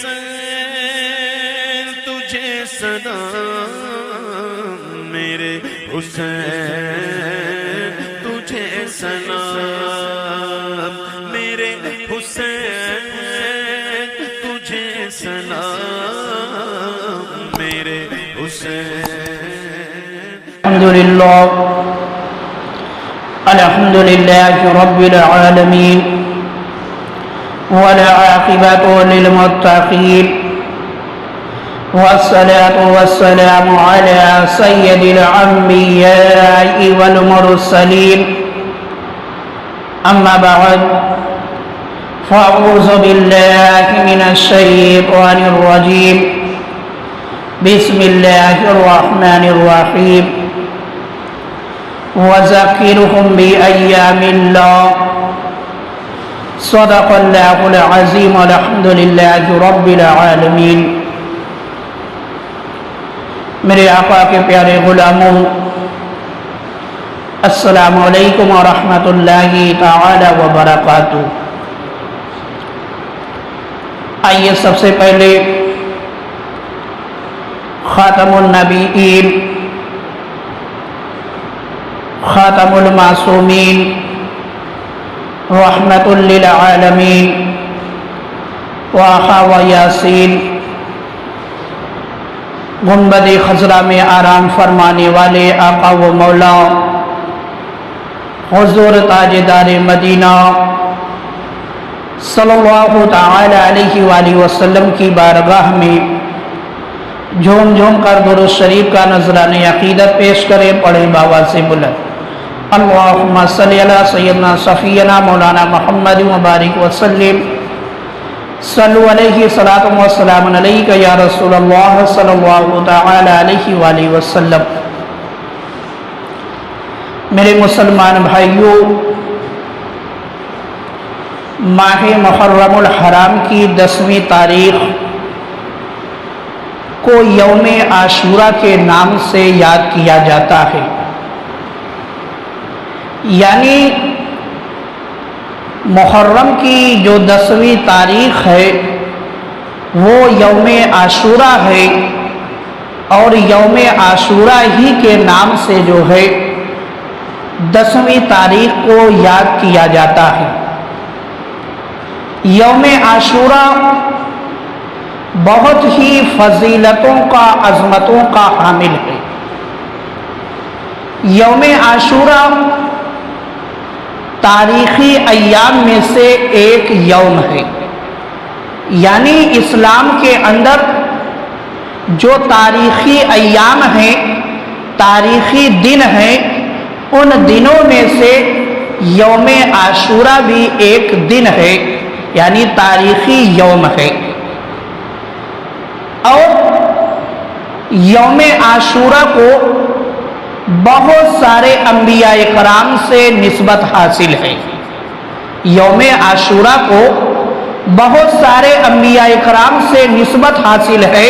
حسین تجھے سلام، میرے حسین تجھے سلام، میرے حسین تجھے سلام، میرے حسین۔ الحمد لله رب العالمين والعاقبة للمتقين والصلاة والسلام على سيد الأنبياء والمرسلين، أما بعد فأعوذ بالله من الشيطان الرجيم، بسم الله الرحمن الرحيم، وذكرهم بأيام الله، صدق الله العظيم، الحمد لله رب العالمين۔ میرے آقا کے پیارے غلاموں، السلام علیکم ورحمۃ اللہ تعالی وبرکاتہ۔ آئیے سب سے پہلے خاتم النبیین، خاتم المعصومین، رحمت للعالمین، واقع و یاسین، گنبد خضرا میں آرام فرمانے والے آقا و مولا حضور تاجدار مدینہ صلی اللہ تعالی علیہ وآلہ وسلم کی بارگاہ میں جھوم جھوم کر درود شریف کا نذرانہ عقیدت پیش کرے، پڑھے باوا سے بلند اللہم صلی علی سیدنا صفینا مولانا محمد مبارک وسلم، صلو علیہ صلاۃ و سلام علیک یا رسول اللہ صلی اللہ تعالی علیہ وآلہ وسلم۔ میرے مسلمان بھائیوں، ماہ محرم الحرام کی 10ویں تاریخ کو یوم عاشورہ کے نام سے یاد کیا جاتا ہے، یعنی محرم کی جو 10ویں تاریخ ہے وہ یوم عاشورہ ہے، اور یوم عاشورہ ہی کے نام سے جو ہے 10ویں تاریخ کو یاد کیا جاتا ہے۔ یوم عاشورہ بہت ہی فضیلتوں کا، عظمتوں کا حامل ہے۔ یوم عاشورہ تاریخی ایام میں سے ایک یوم ہے، یعنی اسلام کے اندر جو تاریخی ایام ہیں، تاریخی دن ہیں، ان دنوں میں سے یوم عاشورہ بھی ایک دن ہے، یعنی تاریخی یوم ہے۔ اور یوم عاشورہ کو بہت سارے انبیاء کرام سے نسبت حاصل ہے۔ یوم عاشورہ کو بہت سارے انبیاء کرام سے نسبت حاصل ہے،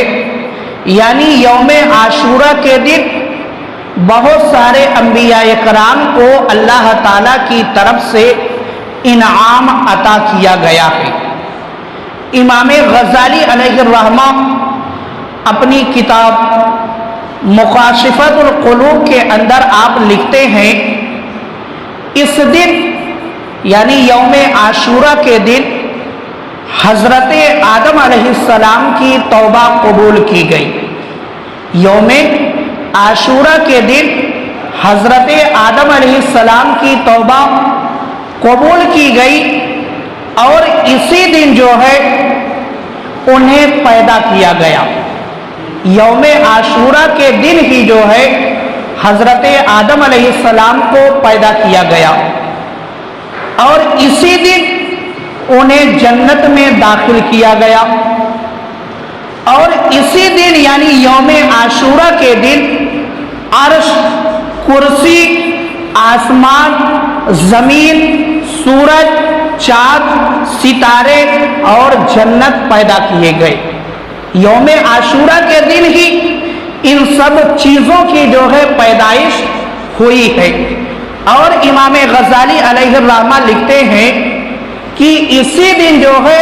یعنی یوم عاشورہ کے دن بہت سارے انبیاء کرام کو اللہ تعالیٰ کی طرف سے انعام عطا کیا گیا ہے۔ امام غزالی علیہ الرحمہ اپنی کتاب مکاشفۃ القلوب کے اندر آپ لکھتے ہیں، اس دن یعنی یوم عاشورہ کے دن حضرت آدم علیہ السلام کی توبہ قبول کی گئی۔ یوم عاشورہ کے دن حضرت آدم علیہ السلام کی توبہ قبول کی گئی، اور اسی دن جو ہے انہیں پیدا کیا گیا۔ یوم عاشورہ کے دن ہی جو ہے حضرت آدم علیہ السلام کو پیدا کیا گیا، اور اسی دن انہیں جنت میں داخل کیا گیا، اور اسی دن یعنی یوم عاشورہ کے دن عرش، کرسی، آسمان، زمین، سورج، چاند، ستارے اور جنت پیدا کیے گئے۔ یوم عاشورہ کے دن ہی ان سب چیزوں کی جو ہے پیدائش ہوئی ہے۔ اور امام غزالی علیہ الرحمہ لکھتے ہیں کہ اسی دن جو ہے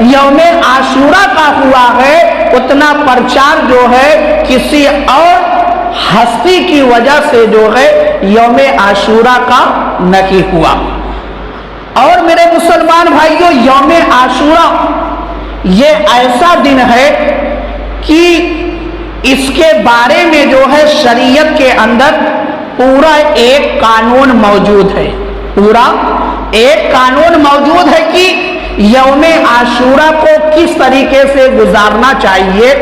یوم عاشورہ کا ہوا ہے اتنا پرچار جو ہے کسی اور ہستی کی وجہ سے جو ہے یوم عاشورہ کا نہیں ہوا۔ اور میرے مسلمان بھائیوں، یوم عاشورہ یہ ایسا دن ہے کہ اس کے بارے میں جو ہے شریعت کے اندر پورا ایک قانون موجود ہے، پورا ایک قانون موجود ہے کہ یوم عاشورہ کو کس طریقے سے گزارنا چاہیے۔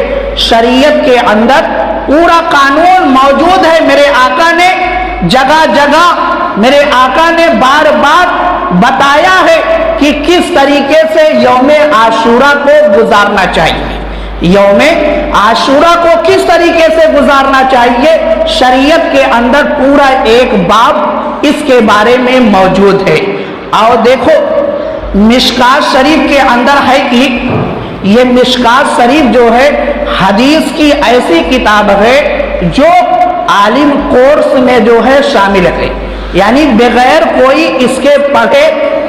شریعت کے اندر پورا قانون موجود ہے۔ میرے آقا نے جگہ جگہ، میرے آقا نے بار بار بتایا ہے کہ کس طریقے سے یوم عاشورہ کو گزارنا چاہیے، یوم عاشورہ کو کس طریقے سے گزارنا چاہیے۔ شریعت کے اندر پورا ایک باب اس کے بارے میں موجود ہے۔ اور دیکھو مشکات شریف کے اندر ہے کہ یہ مشکات شریف جو ہے حدیث کی ایسی کتاب ہے جو عالم کورس میں جو ہے شامل ہے، یعنی بغیر کوئی اس کے پڑھے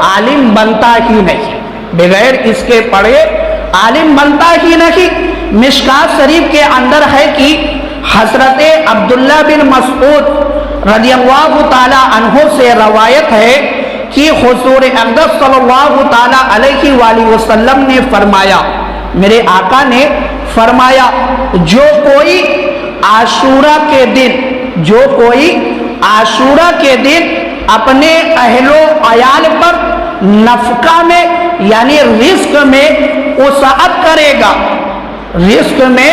عالم بنتا ہی نہیں، بغیر اس کے پڑھے عالم بنتا ہی نہیں۔ مشکات شریف کے اندر ہے کہ حضرت عبداللہ بن مسعود رضی اللہ تعالی عنہ سے روایت ہے کہ حضور اقدس صلی اللہ تعالی علیہ وآلہ وسلم نے فرمایا، میرے آقا نے فرمایا، جو کوئی عاشورہ کے دن، جو کوئی عاشورہ کے دن اپنے اہل و عیال پر نفقہ میں یعنی رزق میں وسعت کرے گا، رزق میں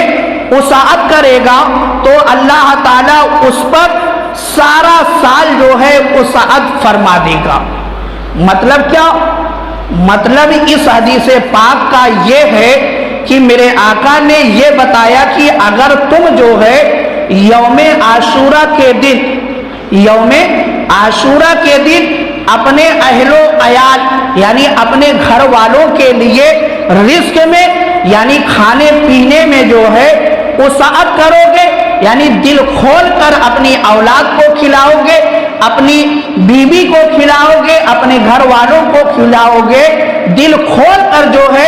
وسعت کرے گا تو اللہ تعالیٰ اس پر سارا سال جو ہے وسعت فرما دے گا۔ مطلب کیا؟ مطلب اس حدیث پاک کا یہ ہے کہ میرے آقا نے یہ بتایا کہ اگر تم جو ہے یوم عاشورہ کے دن، یوم عاشورہ کے دن اپنے اہل و عیال یعنی اپنے گھر والوں کے لیے رزق میں یعنی کھانے پینے میں جو ہے وسعت کرو گے، یعنی دل کھول کر اپنی اولاد کو کھلاؤ گے، اپنی بیوی کو کھلاؤ گے، اپنے گھر والوں کو کھلاؤ گے، دل کھول کر جو ہے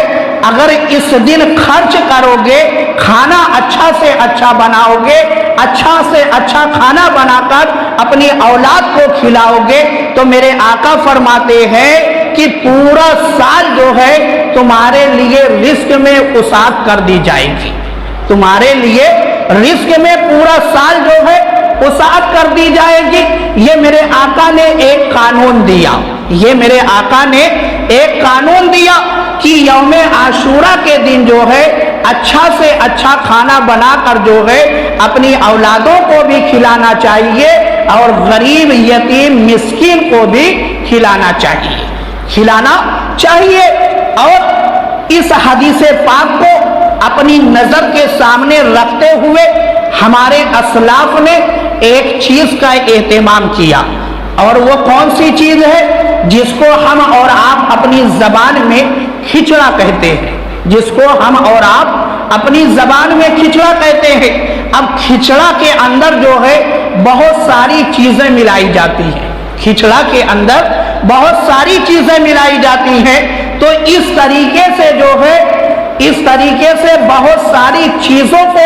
اگر اس دن خرچ کرو گے، کھانا اچھا سے اچھا بناؤ گے، اچھا سے اچھا کھانا بنا کر اپنی اولاد کو کھلاؤ گے، تو میرے آقا فرماتے ہیں کہ پورا سال جو ہے تمہارے لیے رزق میں وسعت کر دی جائے گی، تمہارے لیے رزق میں پورا سال جو ہے وسعت کر دی جائے گی۔ یہ میرے آقا نے ایک قانون دیا، یہ میرے آقا نے ایک قانون دیا کہ یوم عاشورہ کے دن جو ہے اچھا سے اچھا کھانا بنا کر جو ہے اپنی اولادوں کو بھی کھلانا چاہیے اور غریب یتیم مسکین کو بھی کھلانا چاہیے، کھلانا چاہیے۔ اور اس حدیث پاک کو اپنی نظر کے سامنے رکھتے ہوئے ہمارے اسلاف نے ایک چیز کا اہتمام کیا، اور وہ کون سی چیز ہے؟ جس کو ہم اور آپ اپنی زبان میں کھچڑا کہتے ہیں، جس کو ہم اور آپ اپنی زبان میں کھچڑا کہتے ہیں۔ اب کھچڑا کے اندر جو ہے بہت ساری چیزیں ملائی جاتی ہیں، کھچڑا کے اندر بہت ساری چیزیں ملائی جاتی ہیں، تو اس طریقے سے جو ہے اس طریقے سے بہت ساری چیزوں کو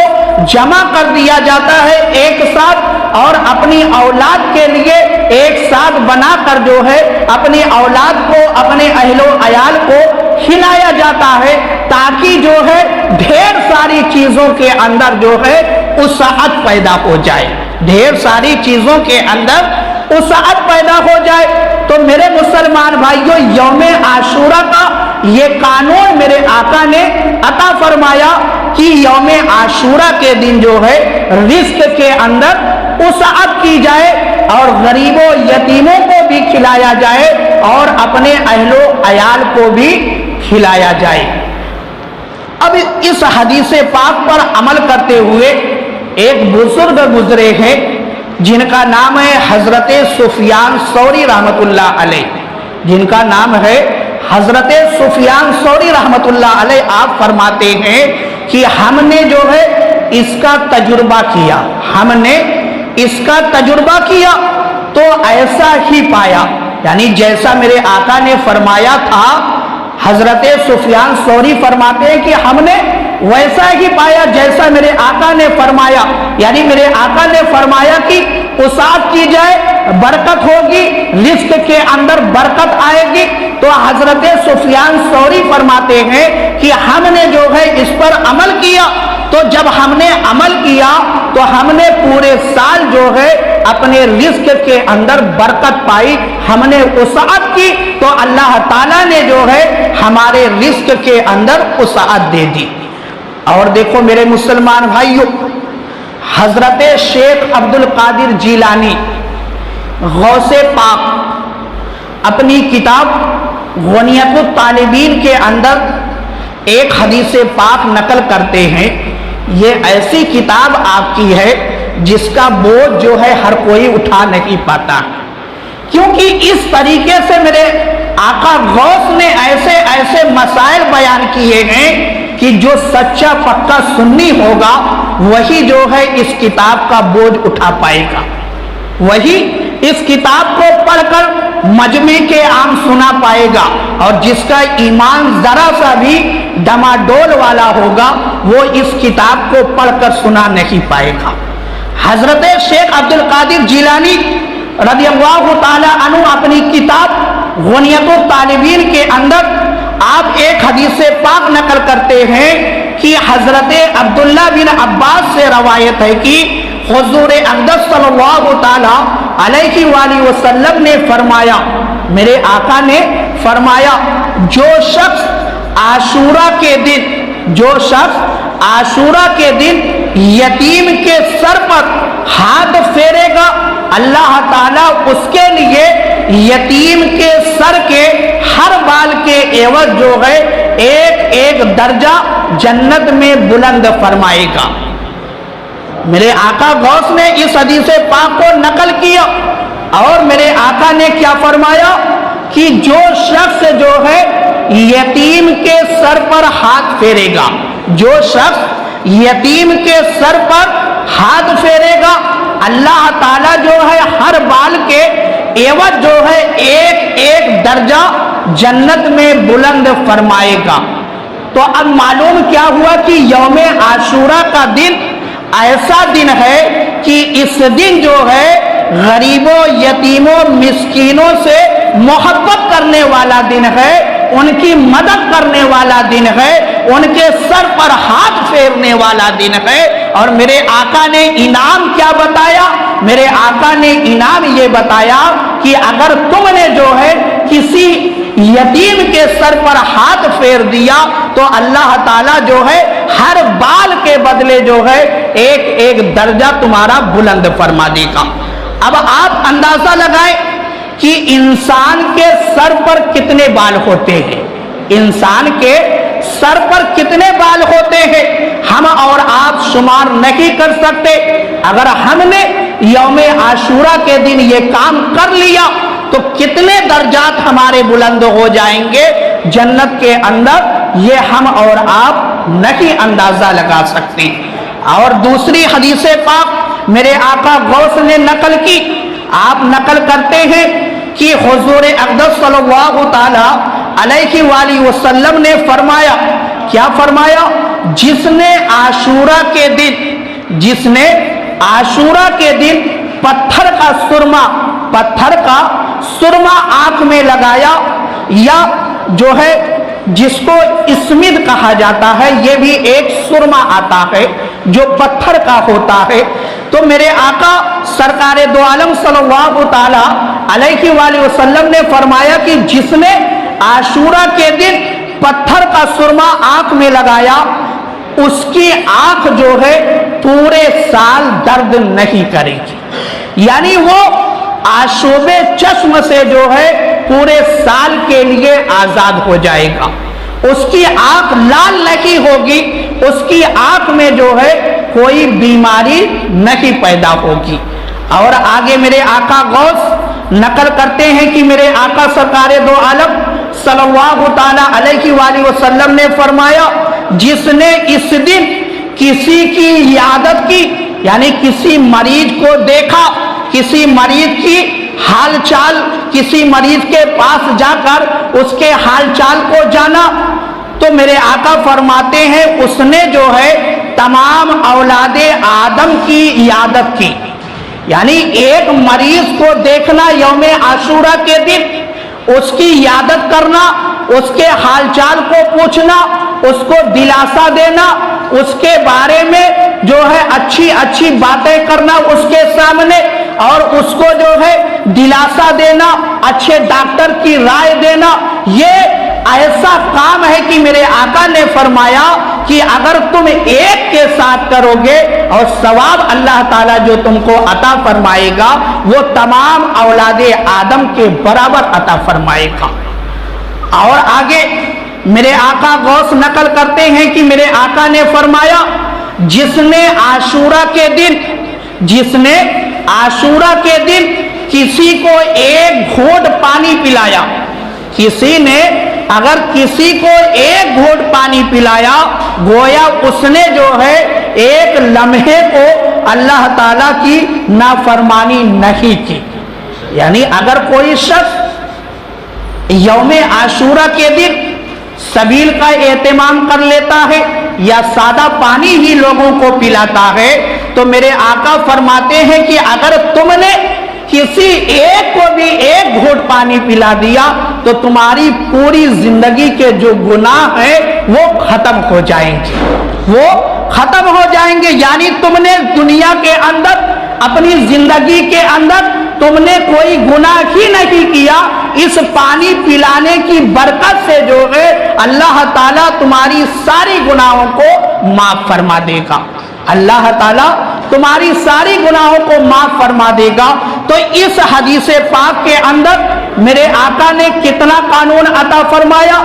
جمع کر دیا جاتا ہے ایک ساتھ، اور اپنی اولاد کے لیے ایک ساتھ بنا کر جو ہے اپنی اولاد کو، اپنے اہل و عیال کو کھلایا جاتا ہے، تاکہ جو ہے ڈھیر ساری چیزوں کے اندر جو ہے وسعت پیدا ہو جائے، ڈھیر ساری چیزوں کے اندر وسعت پیدا ہو جائے۔ تو میرے مسلمان بھائیوں، یوم عاشورہ کا یہ قانون میرے آقا نے عطا فرمایا کہ یوم عاشورہ کے دن جو ہے رزق کے اندر وسعت کی جائے اور غریبوں یتیموں کو بھی کھلایا جائے اور اپنے اہل و عیال کو بھی کھلایا جائے۔ اب اس حدیث پاک پر عمل کرتے ہوئے ایک بزرگ گزرے ہیں جن کا نام ہے حضرت سفیان ثوری رحمت اللہ علیہ، جن کا نام ہے حضرت سفیان ثوری رحمت اللہ علیہ۔ آپ فرماتے ہیں کہ ہم نے جو ہے اس کا تجربہ کیا، ہم نے اس کا تجربہ کیا تو ایسا ہی پایا، یعنی جیسا میرے آقا نے فرمایا تھا حضرت سفیان ثوری فرماتے ہیں کہ ہم نے ویسا ہی پایا جیسا میرے آقا نے فرمایا، یعنی میرے آقا نے فرمایا کہ وسعت کی جائے، برکت ہوگی، رزق کے اندر برکت آئے گی۔ تو حضرت سفیان ثوری فرماتے ہیں کہ ہم نے جو ہے اس پر عمل کیا، تو جب ہم نے عمل کیا تو ہم نے پورے سال جو ہے اپنے رزق کے اندر برکت پائی، ہم نے وسعت کی تو اللہ تعالیٰ نے جو ہے ہمارے رزق کے اندر وسعت دے دی۔ اور دیکھو میرے مسلمان بھائیوں، حضرت شیخ عبد القادر جیلانی غوث پاک اپنی کتاب غنیت الطالبین کے اندر ایک حدیث پاک نقل کرتے ہیں۔ یہ ایسی کتاب آپ کی ہے جس کا بوجھ جو ہے ہر کوئی اٹھا نہیں پاتا، کیونکہ اس طریقے سے میرے آقا غوث نے ایسے ایسے مسائل بیان کیے ہیں کہ جو سچا پکا سنی ہوگا وہی جو ہے اس کتاب کا بوجھ اٹھا پائے گا، وہی اس کتاب کو پڑھ کر مجمع کے عام سنا پائے گا، اور جس کا ایمان ذرا سا بھی ڈماڈول والا ہوگا وہ اس کتاب کو پڑھ کر سنا نہیں پائے گا۔ حضرت شیخ عبد القادر جیلانی رضی اللہ تعالی عنہ اپنی کتاب غنیت الطالبین کے اندر آپ ایک حدیث پاک نقل کرتے ہیں کہ حضرت عبداللہ بن عباس سے روایت ہے کہ حضور اقدس صلی اللہ تعالی علیہ وآلہ وسلم نے فرمایا، میرے آقا نے فرمایا، جو شخص عاشورہ کے دن یتیم کے سر پر ہاتھ پھیرے گا، اللہ تعالیٰ اس کے لیے یتیم کے سر کے ہر بال کے عوض جو ہے ایک ایک درجہ جنت میں بلند فرمائے گا۔ میرے آقا غوث نے اس حدیث پاک کو نقل کیا اور میرے آقا نے کیا فرمایا کہ جو شخص جو ہے یتیم کے سر پر ہاتھ پھیرے گا، جو شخص یتیم کے سر پر ہاتھ پھیرے گا، اللہ تعالیٰ جو ہے ہر بال کے عوض جو ہے ایک ایک درجہ جنت میں بلند فرمائے گا۔ تو اب معلوم کیا ہوا کہ یوم عاشورہ کا دن ایسا دن ہے کہ اس دن جو ہے غریبوں، یتیموں، مسکینوں سے محبت کرنے والا دن ہے، ان کی مدد کرنے والا دن ہے، ان کے سر پر ہاتھ پھیرنے والا دن ہے۔ اور میرے آقا نے انعام کیا بتایا؟ میرے آقا نے انعام یہ بتایا کہ اگر تم نے جو ہے کسی یتیم کے سر پر ہاتھ پھیر دیا تو اللہ تعالیٰ جو ہے ہر بال کے بدلے جو ہے ایک ایک درجہ تمہارا بلند فرما دے گا۔ اب آپ اندازہ لگائیں کہ انسان کے سر پر کتنے بال ہوتے ہیں، انسان کے سر پر کتنے بال ہوتے ہیں ہم اور آپ شمار نہیں کر سکتے۔ اگر ہم نے یوم عاشورہ کے دن یہ کام کر لیا تو کتنے درجات ہمارے بلند ہو جائیں گے جنت کے اندر، یہ ہم اور آپ نہیں اندازہ لگا سکتے۔ اور دوسری حدیث پاک میرے آقا غوث نے نقل کی، آپ نقل کرتے ہیں کہ حضور اقدس صلی اللہ تعالی علیہ وآلہ وسلم نے فرمایا، کیا فرمایا؟ جس نے عاشورہ کے دن پتھر کا سرما آنکھ میں لگایا، یا جو ہے جس کو اسمد کہا جاتا ہے، یہ بھی ایک سرما آتا ہے جو پتھر کا ہوتا ہے، تو میرے آقا سرکار دو عالم صلی اللہ تعالی علیہ وآلہ وسلم نے فرمایا کہ جس نے عاشورہ کے دن پتھر کا سرما آنکھ میں لگایا اس کی آنکھ جو ہے پورے سال درد نہیں کرے گی، یعنی وہ آشوب چشم سے جو ہے پورے سال کے لیے آزاد ہو جائے گا، اس کی آنکھ لال نہیں ہوگی، اس کی آنکھ میں جو ہے کوئی بیماری نہیں پیدا ہوگی۔ اور آگے میرے آقا غوث نقل کرتے ہیں کہ میرے آقا سرکار دو عالم صلی اللہ تعالی علیہ وآلہ وسلم نے فرمایا، جس نے اس دن کسی کی عیادت کی، یعنی کسی مریض کو دیکھا، کسی مریض کی حال چال کسی مریض کے پاس جا کر اس کے حال چال کو جانا، تو میرے آقا فرماتے ہیں اس نے جو ہے تمام اولاد آدم کی عیادت کی. یعنی ایک مریض کو دیکھنا یوم عاشورہ کے دن، اس کی عیادت کرنا، اس کے حال چال کو پوچھنا، اس کو دلاسا دینا، اس کے بارے میں جو ہے اچھی اچھی باتیں کرنا اس کے سامنے، اور اس کو جو ہے دلاسا دینا، اچھے ڈاکٹر کی رائے دینا، یہ ایسا کام ہے کہ میرے آقا نے فرمایا کہ اگر تم ایک کے ساتھ کرو گے اور ثواب اللہ تعالیٰ جو تم کو عطا فرمائے گا وہ تمام اولاد آدم کے برابر عطا فرمائے گا. اور آگے میرے آقا غوث نقل کرتے ہیں کہ میرے آقا نے فرمایا جس نے عاشورہ کے دن کسی کو ایک گھونٹ پانی پلایا، کسی نے اگر کسی کو ایک گھونٹ پانی پلایا، گویا اس نے جو ہے ایک لمحے کو اللہ تعالیٰ کی نافرمانی نہیں کی. یعنی اگر کوئی شخص یوم عاشورہ کے دن سبیل کا اہتمام کر لیتا ہے یا سادہ پانی ہی لوگوں کو پلاتا ہے، تو میرے آقا فرماتے ہیں کہ اگر تم نے کسی ایک کو بھی ایک گھونٹ پانی پلا دیا تو تمہاری پوری زندگی کے جو گناہ ہیں وہ ختم ہو جائیں گے. یعنی تم نے دنیا کے اندر اپنی زندگی کے اندر تم نے کوئی گناہ ہی نہیں کیا، اس پانی پلانے کی برکت سے جو ہے اللہ تعالیٰ تمہاری ساری گناہوں کو معاف فرما دے گا. اللہ تعالیٰ تمہاری ساری گناہوں کو معاف فرما دے گا. تو اس حدیث پاک کے اندر میرے آقا نے کتنا قانون عطا فرمایا.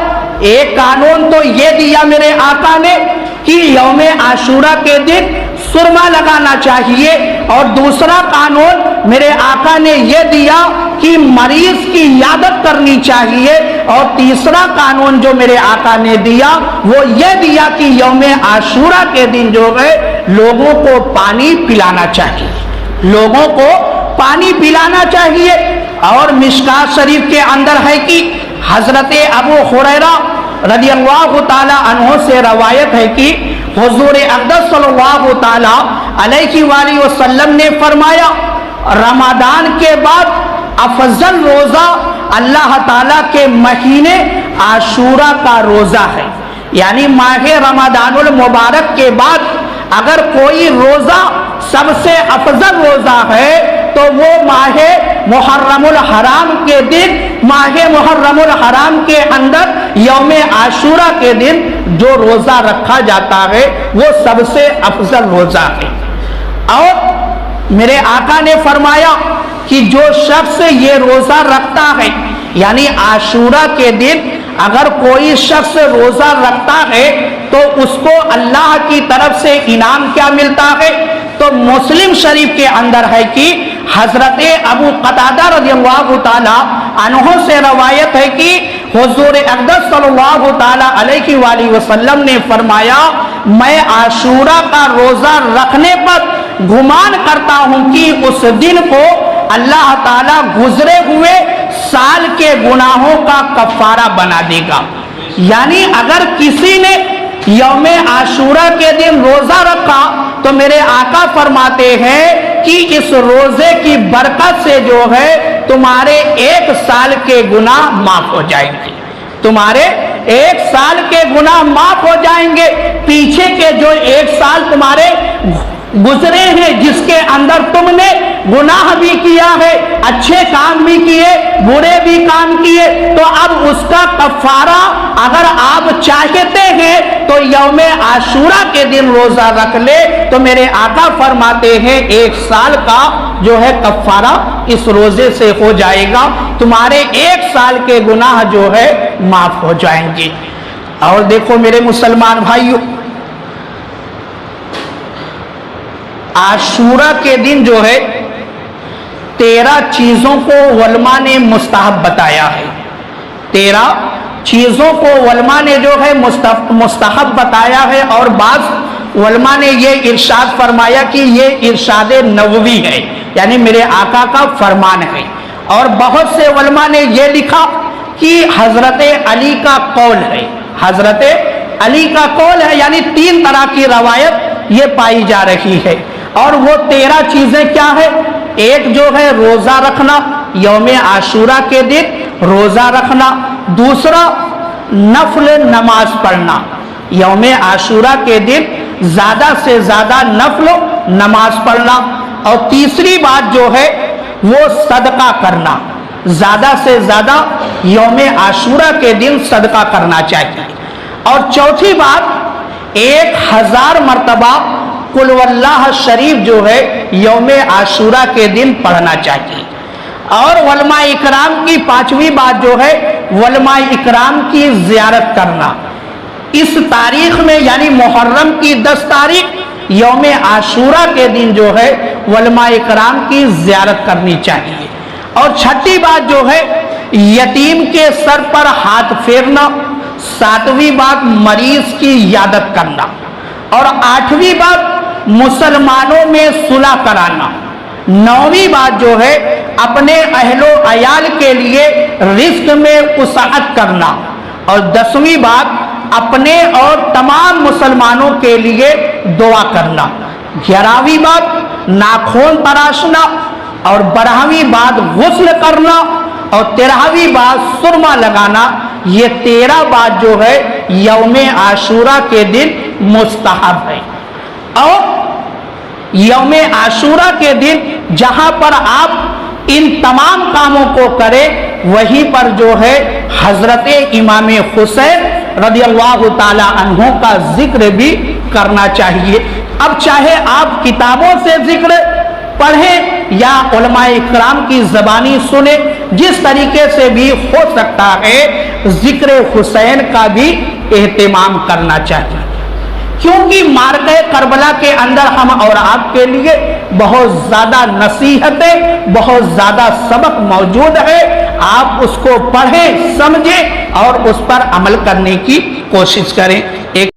ایک قانون تو یہ دیا میرے آقا نے کہ یوم عاشورہ کے دن سرما لگانا چاہیے، اور دوسرا قانون میرے آقا نے یہ دیا کہ مریض کی عیادت کرنی چاہیے، اور تیسرا قانون جو میرے آقا نے دیا وہ یہ دیا کہ یوم عاشورہ کے دن جو ہے لوگوں کو پانی پلانا چاہیے. اور مشکات شریف کے اندر ہے کہ حضرت ابو ہریرہ رضی اللہ تعالی عنہ سے روایت ہے کہ حضور اقدس صلی اللہ تعالی علیہ وآلہ وسلم نے فرمایا رمضان کے بعد افضل روزہ اللہ تعالیٰ کے مہینے عاشورہ کا روزہ ہے. یعنی ماہ رمضان المبارک کے بعد اگر کوئی روزہ سب سے افضل روزہ ہے تو وہ ماہ محرم الحرام کے دن، ماہ محرم الحرام کے اندر یوم عاشورہ کے دن جو روزہ رکھا جاتا ہے وہ سب سے افضل روزہ ہے. اور میرے آقا نے فرمایا کہ جو شخص یہ روزہ رکھتا ہے، یعنی عاشورہ کے دن اگر کوئی شخص روزہ رکھتا ہے تو اس کو اللہ کی طرف سے انعام کیا ملتا ہے. تو مسلم شریف کے اندر ہے کہ حضرت ابو قتادہ رضی اللہ تعالی عنہ سے روایت ہے کہ حضور اقدس صلی اللہ تعالی علیہ وآلہ وسلم نے فرمایا میں عاشورہ کا روزہ رکھنے پر گمان کرتا ہوں کہ اس دن کو اللہ تعالیٰ گزرے ہوئے سال کے گناہوں کا کفارہ بنا دے گا. یعنی اگر کسی نے یوم عاشورہ کے دن روزہ رکھا تو میرے آقا فرماتے ہیں کہ اس روزے کی برکت سے جو ہے تمہارے ایک سال کے گناہ معاف ہو جائیں گے. تمہارے ایک سال کے گناہ معاف ہو جائیں گے. پیچھے کے جو ایک سال تمہارے گزرے ہیں جس کے اندر تم نے گناہ بھی کیا ہے، اچھے کام بھی کیے، برے بھی کام کیے، تو اب اس کا کفارہ اگر آپ چاہتے ہیں تو یوم عاشورہ کے دن روزہ رکھ لے تو میرے آقا فرماتے ہیں ایک سال کا جو ہے کفارہ اس روزے سے ہو جائے گا، تمہارے ایک سال کے گناہ جو ہے معاف ہو جائیں گے. اور دیکھو میرے مسلمان بھائیو، عاشورہ کے دن جو ہے 13 چیزوں کو علماء نے مستحب بتایا ہے. 13 چیزوں کو علماء نے جو ہے مستحب بتایا ہے، اور بعض علماء نے یہ ارشاد فرمایا کہ یہ ارشاد نبوی ہے، یعنی میرے آقا کا فرمان ہے. اور بہت سے علماء نے یہ لکھا کہ حضرت علی کا قول ہے، حضرت علی کا قول ہے، یعنی 3 طرح کی روایت یہ پائی جا رہی ہے، اور وہ 13 چیزیں کیا ہے؟ ایک جو ہے روزہ رکھنا، یوم عاشورہ کے دن روزہ رکھنا، دوسرا نفل نماز پڑھنا، یوم عاشورہ کے دن زیادہ سے زیادہ نفل نماز پڑھنا، اور تیسری بات جو ہے وہ صدقہ کرنا، زیادہ سے زیادہ یوم عاشورہ کے دن صدقہ کرنا چاہیے، اور چوتھی بات 1000 مرتبہ قل واللہ شریف جو ہے یوم عاشورہ کے دن پڑھنا چاہیے، اور علماء اکرام کی 5ویں بات جو ہے علماء اکرام کی زیارت کرنا، اس تاریخ میں یعنی محرم کی 10 تاریخ یوم عاشورہ کے دن جو ہے علماء اکرام کی زیارت کرنی چاہیے، اور 6ٹھی بات جو ہے یتیم کے سر پر ہاتھ پھیرنا، 7ویں بات مریض کی عیادت کرنا، اور 8ویں بات مسلمانوں میں صلح کرانا، 9ویں بات جو ہے اپنے اہل و عیال کے لیے رزق میں وسعت کرنا، اور 10ویں بات اپنے اور تمام مسلمانوں کے لیے دعا کرنا، 11ویں بات ناخن تراشنا، اور 12ویں بات غسل کرنا، اور 13ویں بات سرما لگانا۔ یہ 13 بات جو ہے یوم عاشورہ کے دن مستحب ہے، اور یوم عاشورہ کے دن جہاں پر آپ ان تمام کاموں کو کریں وہیں پر جو ہے حضرت امام حسین رضی اللہ تعالی عنہ کا ذکر بھی کرنا چاہیے۔ اب چاہے آپ کتابوں سے ذکر پڑھیں یا علماء اکرام کی زبانی سنیں، جس طریقے سے بھی ہو سکتا ہے ذکر حسین کا بھی اہتمام کرنا چاہیے، کیونکہ معرکہ کربلا کے اندر ہم اور آپ کے لیے بہت زیادہ نصیحتیں، بہت زیادہ سبق موجود ہے، آپ اس کو پڑھیں، سمجھیں اور اس پر عمل کرنے کی کوشش کریں۔